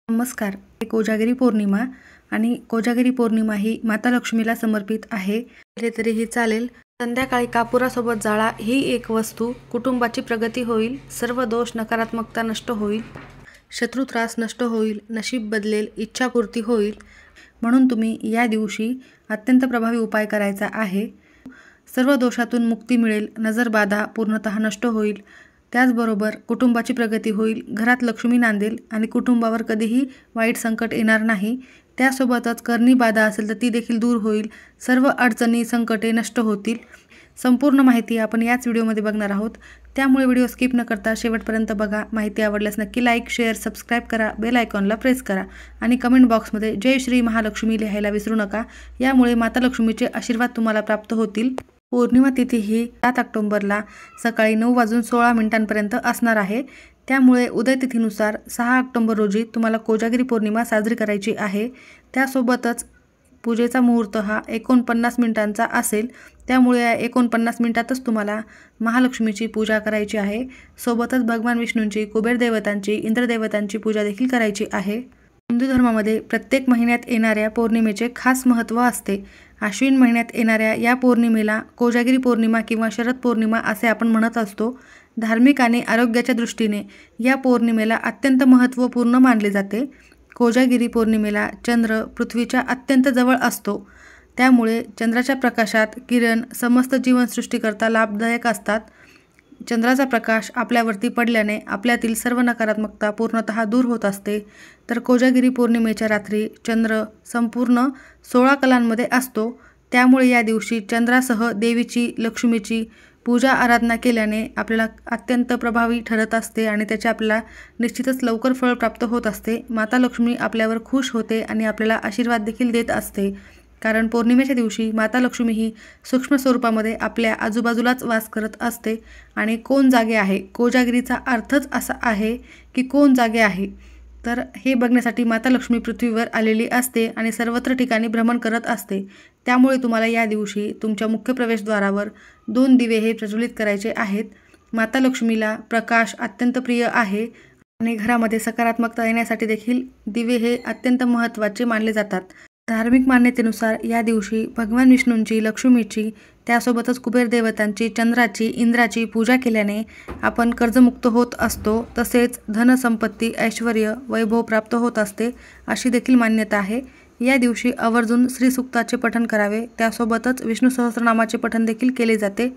नमस्कार. कोजागिरी पौर्णिमा आणि कोजागिरी पौर्णिमा ही माता लक्ष्मीला समर्पित आहे. केले तरीही चालेल. संध्याकाळी कापुरासोबत जाळा. ही एक वस्तू कुटुंबाची प्रगती होईल, सर्व दोष नकारात्मकता नष्ट होईल, शत्रू त्रास नष्ट होईल, नशीब बदलेल, इच्छापूर्ती होईल. म्हणून तुम्ही या दिवशी अत्यंत प्रभावी उपाय करायचा आहे. सर्व दोषातून मुक्ती मिळेल, नजरबाधा पूर्णतः नष्ट होईल. त्याचबरोबर कुटुंबाची प्रगती होईल, घरात लक्ष्मी नांदेल आणि कुटुंबावर कधीही वाईट संकट येणार नाही. त्यासोबतच करणी बाधा असेल तर ती देखील दूर होईल. सर्व अडचणी संकटे नष्ट होतील. संपूर्ण माहिती आपण याच व्हिडिओमध्ये बघणार आहोत. त्यामुळे व्हिडिओ स्किप न करता शेवटपर्यंत बघा. माहिती आवडल्यास नक्की लाईक, शेअर, सबस्क्राईब करा. बेल आयकॉनला प्रेस करा आणि कमेंट बॉक्समध्ये जय श्री महालक्ष्मी लिहायला विसरू नका. यामुळे माता लक्ष्मीचे आशीर्वाद तुम्हाला प्राप्त होतील. पौर्णिमा तिथी ही 7 ऑक्टोबरला सकाळी 9:16 असणार आहे. त्यामुळे उदयतिथीनुसार 6 ऑक्टोबर रोजी तुम्हाला कोजागिरी पौर्णिमा साजरी करायची आहे. त्यासोबतच पूजेचा मुहूर्त हा 49 मिनिटांचा असेल. त्यामुळे या 49 मिनिटातच तुम्हाला महालक्ष्मीची पूजा करायची आहे. सोबतच भगवान विष्णूंची, कुबेर देवतांची, इंद्रदेवतांची पूजा देखील करायची आहे. हिंदू धर्मामध्ये प्रत्येक महिन्यात येणाऱ्या पौर्णिमेचे खास महत्त्व असते. आश्विन महिन्यात येणाऱ्या या पौर्णिमेला कोजागिरी पौर्णिमा किंवा शरद पौर्णिमा असे आपण म्हणत असतो. धार्मिक आणि आरोग्याच्या दृष्टीने या पौर्णिमेला अत्यंत महत्त्वपूर्ण मानले जाते. कोजागिरी पौर्णिमेला चंद्र पृथ्वीच्या अत्यंत जवळ असतो. त्यामुळे चंद्राच्या प्रकाशात किरण समस्त जीवनसृष्टीकरता लाभदायक असतात. चंद्राचा प्रकाश आपल्यावरती पडल्याने आपल्यातील सर्व नकारात्मकता पूर्णतः दूर होत असते. तर कोजागिरी पौर्णिमेच्या रात्री चंद्र संपूर्ण 16 कलांमध्ये असतो. त्यामुळे या दिवशी चंद्रासह देवीची, लक्ष्मीची पूजा आराधना केल्याने आपल्याला अत्यंत प्रभावी ठरत असते आणि त्याचे आपल्याला निश्चितच लवकर फळ प्राप्त होत असते. माता लक्ष्मी आपल्यावर खुश होते आणि आपल्याला आशीर्वाद देखील देत असते. कारण पौर्णिमेच्या दिवशी माता लक्ष्मी ही सूक्ष्म स्वरूपामध्ये आपल्या आजूबाजूलाच वास करत असते. आणि कोण जागे आहे, कोजागिरीचा अर्थच असा आहे की कोण जागे आहे. तर हे बघण्यासाठी माता लक्ष्मी पृथ्वीवर आलेली असते आणि सर्वत्र ठिकाणी भ्रमण करत असते. त्यामुळे तुम्हाला या दिवशी तुमच्या मुख्य प्रवेशद्वारावर 2 दिवे हे प्रज्वलित करायचे आहेत. माता लक्ष्मीला प्रकाश अत्यंत प्रिय आहे आणि घरामध्ये सकारात्मकता येण्यासाठी देखील दिवे हे अत्यंत महत्त्वाचे मानले जातात. धार्मिक मान्यतेनुसार या दिवशी भगवान विष्णूंची, लक्ष्मीची, त्यासोबतच कुबेर देवतांची, चंद्राची, इंद्राची पूजा केल्याने आपण कर्जमुक्त होत असतो. तसेच धनसंपत्ती, ऐश्वर्य, वैभव प्राप्त होत असते अशी देखील मान्यता आहे. या दिवशी आवर्जून श्रीसूक्ताचे पठण करावे. त्यासोबतच विष्णू सहस्रनामाचे पठण देखील केले जाते.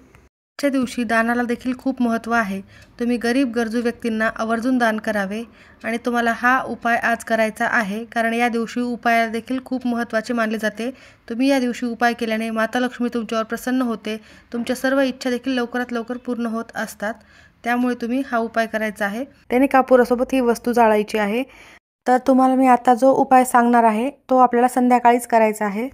आजच्या दिवशी दानाला देखील खूप महत्त्व आहे. तुम्ही गरीब गरजू व्यक्तींना आवर्जून दान करावे आणि तुम्हाला हा उपाय आज करायचा आहे. कारण या दिवशी उपायाला देखील खूप महत्त्वाचे मानले जाते. तुम्ही या दिवशी उपाय केल्याने माता लक्ष्मी तुमच्यावर प्रसन्न होते. तुमच्या सर्व इच्छा देखील लवकरात लवकर पूर्ण होत असतात. त्यामुळे तुम्ही हा उपाय करायचा आहे. त्याने कापुरासोबत ही वस्तू जाळायची आहे. तर तुम्हाला मी आता जो उपाय सांगणार आहे तो आपल्याला संध्याकाळीच करायचा आहे.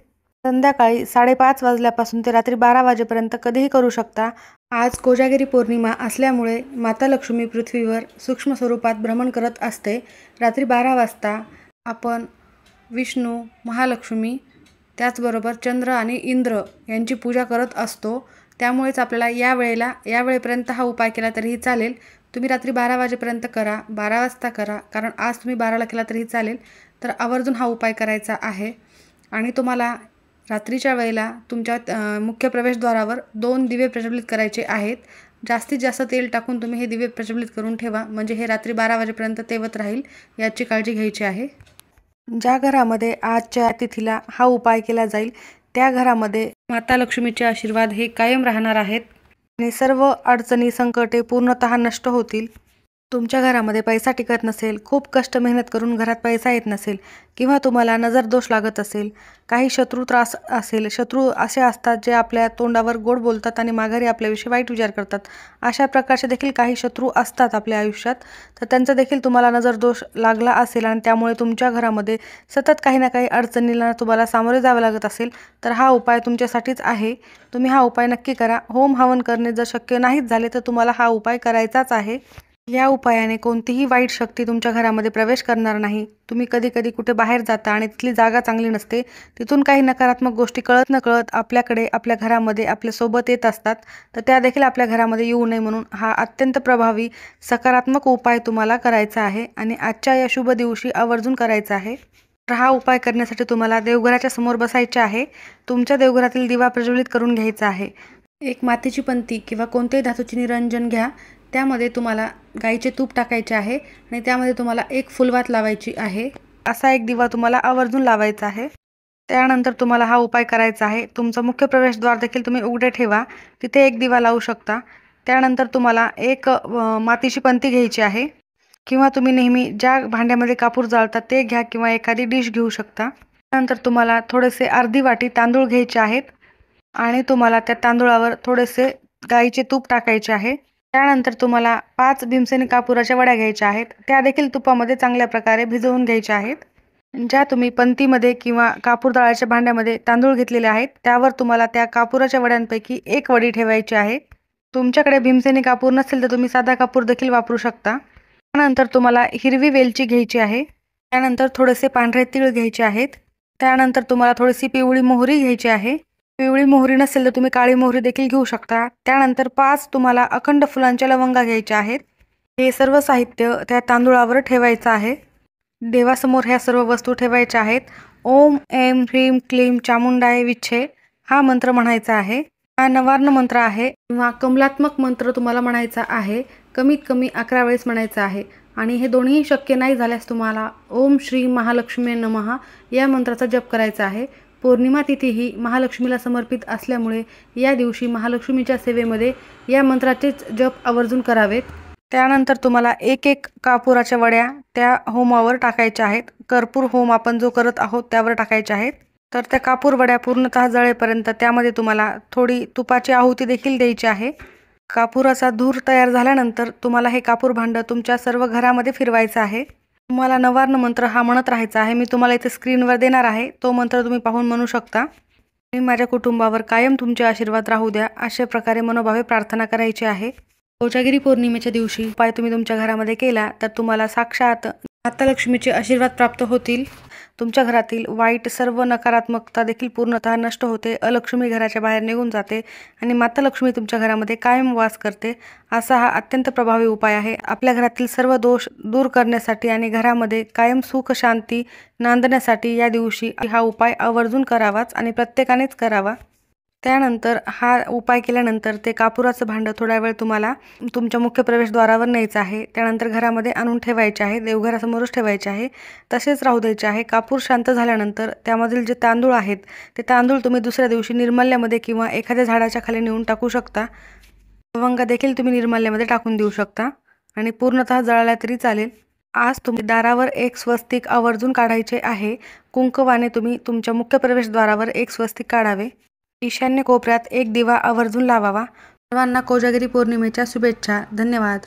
संध्याकाळी 5:30 वाजल्यापासून ते रात्री 12 वाजेपर्यंत कधीही करू शकता. आज कोजागिरी पौर्णिमा असल्यामुळे माता लक्ष्मी पृथ्वीवर सूक्ष्म स्वरूपात भ्रमण करत असते. रात्री 12 वाजता आपण विष्णू, महालक्ष्मी, त्याचबरोबर चंद्र आणि इंद्र यांची पूजा करत असतो. त्यामुळेच आपल्याला या वेळेपर्यंत हा उपाय केला तरीही चालेल. तुम्ही रात्री 12 वाजेपर्यंत करा, 12 वाजता करा, कारण आज तुम्ही 12ला केला तरीही चालेल. तर आवर्जून हा उपाय करायचा आहे. आणि तुम्हाला रात्रीच्या वेळेला तुमच्या मुख्य प्रवेशद्वारावर 2 दिवे प्रज्वलित करायचे आहेत. जास्तीत जास्त तेल टाकून तुम्ही हे दिवे प्रज्वलित करून ठेवा, म्हणजे हे रात्री 12 वाजेपर्यंत तेवत राहील. याची काळजी घ्यायची आहे. ज्या घरामध्ये आजच्या तिथीला हा उपाय केला जाईल त्या घरामध्ये माता लक्ष्मीचे आशीर्वाद हे कायम राहणार आहेत आणि सर्व अडचणी, संकटे पूर्णतः नष्ट होतील. तुमच्या घरामध्ये पैसा टिकत नसेल, खूप कष्ट मेहनत करून घरात पैसा येत नसेल किंवा तुम्हाला नजर दोष लागत असेल, काही शत्रू त्रास असेल, शत्रू असे असतात जे आपल्या तोंडावर गोड बोलतात आणि माघारी आपल्याविषयी वाईट विचार करतात. अशा प्रकारचे देखील काही शत्रू असतात आपल्या आयुष्यात. तर त्यांचा देखील तुम्हाला नजर दोष लागला असेल आणि त्यामुळे तुमच्या घरामध्ये सतत काही ना काही अडचणीला तुम्हाला सामोरे जावे लागत असेल तर हा उपाय तुमच्यासाठीच आहे. तुम्ही हा उपाय नक्की करा. होम हवन करणे जर शक्य नाहीच झाले तर तुम्हाला हा उपाय करायचाच आहे. या उपायाने कोणतीही वाईट शक्ती तुमच्या घरामध्ये प्रवेश करणार नाही. तुम्ही कधी-कधी कुठे बाहेर जाता आणि तिथली जागा चांगली नसते. तिथून काही नकारात्मक गोष्टी कळत नकळत आपल्याकडे, आपल्या घरामध्ये आपल्यासोबत येत असतात. तर त्या देखील आपल्या घरामध्ये येऊ नये म्हणून हा अत्यंत प्रभावी सकारात्मक उपाय तुम्हाला करायचा आहे आणि आजच्या या शुभ दिवशी आवर्जून करायचा आहे. तर हा उपाय करण्यासाठी तुम्हाला देवघराच्या समोर बसायचे आहे. तुमच्या देवघरातील दिवा प्रज्वलित करून घ्यायचा आहे. एक मातीची पंती किंवा कोणतेही धातूचे निरंजन घ्या. त्यामध्ये तुम्हाला गाईचे तूप टाकायचे आहे आणि त्यामध्ये तुम्हाला एक फुलवात लावायची आहे. असा एक दिवा तुम्हाला आवर्जून लावायचा आहे. त्यानंतर तुम्हाला हा उपाय करायचा आहे. तुमचं मुख्य प्रवेशद्वार देखील तुम्ही उघडे ठेवा. तिथे एक दिवा लावू शकता. त्यानंतर तुम्हाला एक मातीची पंती घ्यायची आहे किंवा तुम्ही नेहमी ज्या भांड्यामध्ये कापूर जाळता ते घ्या किंवा एखादी डिश घेऊ शकता. त्यानंतर तुम्हाला थोडेसे अर्धी वाटी तांदूळ घ्यायचे आहेत आणि तुम्हाला त्या तांदूळावर थोडेसे गाईचे तूप टाकायचे आहे. त्यानंतर तुम्हाला 5 भीमसेनी कापुराच्या वड्या घ्यायच्या आहेत. त्या देखील तुपामध्ये चांगल्या प्रकारे भिजवून घ्यायच्या आहेत. ज्या तुम्ही पंतीमध्ये किंवा कापूर दाळाच्या भांड्यामध्ये तांदूळ घेतलेले आहेत त्यावर तुम्हाला त्या कापुराच्या वड्यांपैकी एक वडी ठेवायची आहे. तुमच्याकडे भीमसेनी कापूर नसेल तर तुम्ही साधा कापूर देखील वापरू शकता. त्यानंतर तुम्हाला हिरवी वेलची घ्यायची आहे. त्यानंतर थोडेसे पांढरे तीळ घ्यायचे आहेत. त्यानंतर तुम्हाला थोडीशी पिवळी मोहरी घ्यायची आहे. पिवळी मोहरी नसेल तर तुम्ही काळी मोहरी देखील घेऊ शकता. त्यानंतर 5 तुम्हाला अखंड फुलांच्या लवंगा घ्यायच्या आहेत. हे सर्व साहित्य त्या तांदूळावर ठेवायचं आहे. देवासमोर ह्या सर्व वस्तू ठेवायच्या आहेत. ओम ऐं ह्रीं क्लीं चामुंडाय विच्छे हा मंत्र म्हणायचा आहे. हा नवार्ण मंत्र आहे किंवा कमलात्मक मंत्र तुम्हाला म्हणायचा आहे. कमीत कमी 11 वेळेस म्हणायचं आहे आणि हे दोन्ही शक्य नाही झाल्यास तुम्हाला ओम श्री महालक्ष्मी नमः या मंत्राचा जप करायचा आहे. पौर्णिमा तिथी ही महालक्ष्मीला समर्पित असल्यामुळे या दिवशी महालक्ष्मीच्या सेवेमध्ये या मंत्राचेच जप आवर्जून करावेत. त्यानंतर तुम्हाला एक कापुराच्या वड्या त्या होमावर टाकायच्या आहेत. कर्पूर होम आपण जो करत आहोत त्यावर टाकायच्या आहेत. तर त्या कापूर वड्या पूर्णतः जळेपर्यंत त्यामध्ये तुम्हाला थोडी तुपाची आहुती देखील द्यायची आहे. कापुराचा धूर तयार झाल्यानंतर तुम्हाला हे कापूर भांडं तुमच्या सर्व घरामध्ये फिरवायचं आहे. तुम्हाला नवार्ण मंत्र हा म्हणत राहायचा आहे. मी तुम्हाला इथे स्क्रीनवर देणार आहे. तो मंत्र तुम्ही पाहून म्हणू शकता. मी माझ्या कुटुंबावर कायम तुमचे आशीर्वाद राहू द्या अशा प्रकारे मनोभावे प्रार्थना करायची आहे. कोजागिरी पौर्णिमेच्या दिवशी उपाय तुम्ही तुमच्या घरामध्ये केला तर तुम्हाला साक्षात माता लक्ष्मीचे आशीर्वाद प्राप्त होतील. तुमच्या घरातील वाईट सर्व नकारात्मकता देखील पूर्णतः नष्ट होते. अलक्ष्मी घराच्या बाहेर निघून जाते आणि माता लक्ष्मी तुमच्या घरामध्ये कायम वास करते. असा हा अत्यंत प्रभावी उपाय आहे. आपल्या घरातील सर्व दोष दूर करण्यासाठी आणि घरामध्ये कायम सुख शांती नांदण्यासाठी या दिवशी हा उपाय आवर्जून करावाच आणि प्रत्येकानेच करावा. त्यानंतर हा उपाय केल्यानंतर ते कापुराचं भांडं थोडा वेळ तुम्हाला तुमच्या मुख्य प्रवेशद्वारावर न्यायचं आहे. त्यानंतर घरामध्ये आणून ठेवायचे आहे. देवघरासमोरच ठेवायचे आहे. तसेच राहू द्यायचे आहे. कापूर शांत झाल्यानंतर त्यामधील जे तांदूळ आहेत ते तांदूळ तुम्ही दुसऱ्या दिवशी निर्माल्यामध्ये किंवा एखाद्या झाडाच्या खाली नेऊन टाकू शकता. लवंगा देखील तुम्ही निर्माल्यामध्ये टाकून देऊ शकता आणि पूर्णतः जळाल्या तरी चालेल. आज तुम्ही दारावर एक स्वस्तिक आवर्जून काढायचे आहे. कुंकवाने तुम्ही तुमच्या मुख्य प्रवेशद्वारावर एक स्वस्तिक काढावे. ईशान्य कोपऱ्यात एक दिवा आवर्जून लावावा. सर्वांना कोजागिरी पौर्णिमेच्या शुभेच्छा. धन्यवाद.